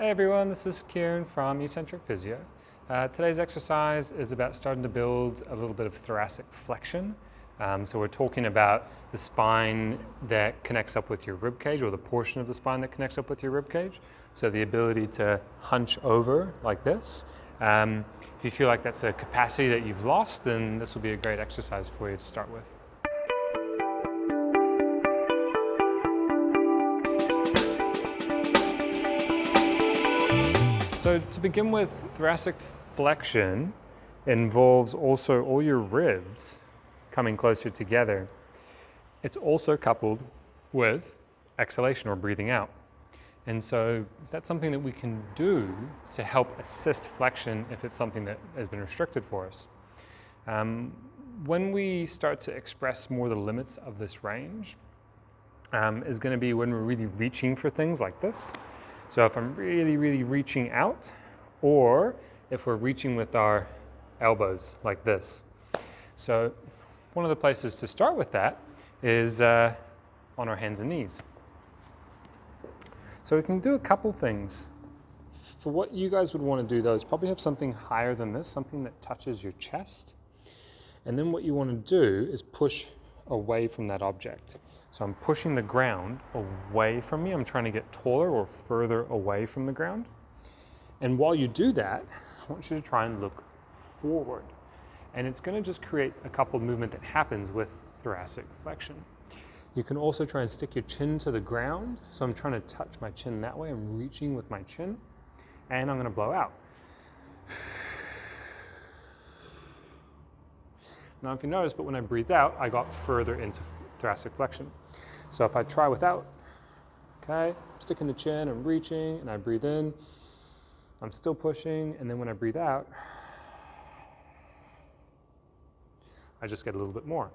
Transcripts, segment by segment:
Hey everyone, this is Kieran from Eccentric Physio. Today's exercise is about starting to build a little bit of thoracic flexion. So we're talking about the spine that connects up with your rib cage, or the portion of the spine that connects up with your rib cage. So the ability to hunch over like this. If you feel like that's a capacity that you've lost, then this will be a great exercise for you to start with. So to begin with, thoracic flexion involves also all your ribs coming closer together. It's also coupled with exhalation, or breathing out. And so that's something that we can do to help assist flexion if it's something that has been restricted for us. When we start to express more the limits of this range is going to be when we're really reaching for things like this. So if I'm really reaching out, or if we're reaching with our elbows like this. So one of the places to start with that is on our hands and knees. So we can do a couple things. For what you guys would want to do though is probably have something higher than this, something that touches your chest. And then what you want to do is push away from that object. So I'm pushing the ground away from me. I'm trying to get taller or further away from the ground. And while you do that, I want you to try and look forward. And it's going to just create a couple of movement that happens with thoracic flexion. You can also try and stick your chin to the ground. So I'm trying to touch my chin that way. I'm reaching with my chin, and I'm going to blow out. Now if you notice, but when I breathe out, I got further into thoracic flexion. So if I try without, okay, sticking the chin, I'm reaching, and I breathe in, I'm still pushing, and then when I breathe out, I just get a little bit more.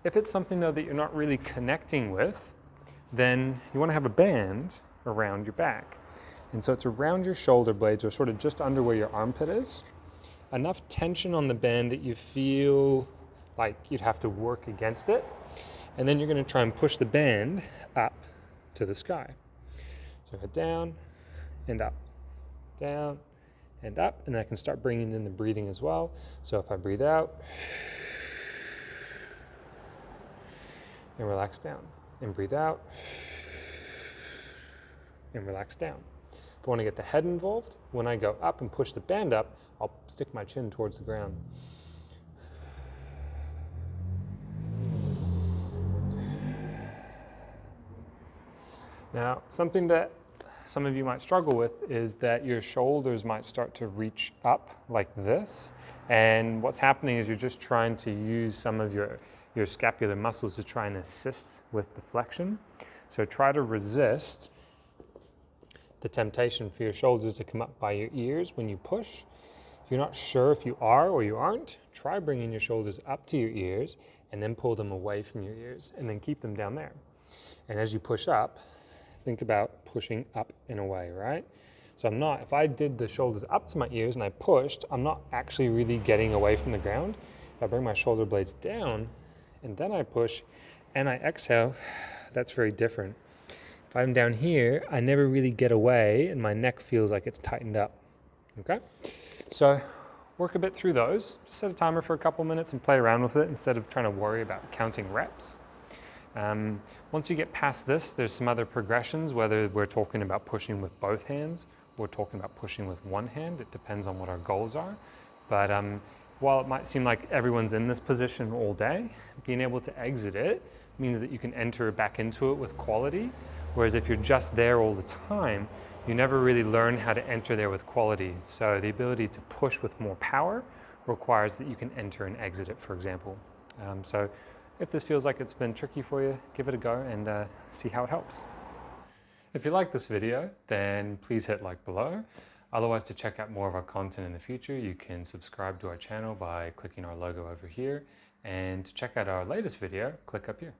If it's something though that you're not really connecting with, then you want to have a band around your back. And so it's around your shoulder blades, or sort of just under where your armpit is. Enough tension on the band that you feel like you'd have to work against it. And then you're going to try and push the band up to the sky. So go down and up, down and up. And I can start bringing in the breathing as well. So if I breathe out and relax down, and breathe out and relax down. If I want to get the head involved, when I go up and push the band up, I'll stick my chin towards the ground. Now, something that some of you might struggle with is that your shoulders might start to reach up like this. And what's happening is you're just trying to use some of your scapular muscles to try and assist with the flexion. So try to resist the temptation for your shoulders to come up by your ears when you push. If you're not sure if you are or you aren't, try bringing your shoulders up to your ears and then pull them away from your ears and then keep them down there. And as you push up, think about pushing up and away, right? So if I did the shoulders up to my ears and I pushed, I'm not actually really getting away from the ground. If I bring my shoulder blades down and then I push and I exhale, that's very different. If I'm down here, I never really get away and my neck feels like it's tightened up, okay? So work a bit through those. Just set a timer for a couple minutes and play around with it instead of trying to worry about counting reps. Once you get past this, there's some other progressions, whether we're talking about pushing with both hands or talking about pushing with one hand. It depends on what our goals are. But while it might seem like everyone's in this position all day, being able to exit it means that you can enter back into it with quality. Whereas if you're just there all the time, you never really learn how to enter there with quality. So the ability to push with more power requires that you can enter and exit it, for example. So if this feels like it's been tricky for you, give it a go and see how it helps. If you like this video, then please hit like below. Otherwise, to check out more of our content in the future, you can subscribe to our channel by clicking our logo over here. And to check out our latest video, click up here.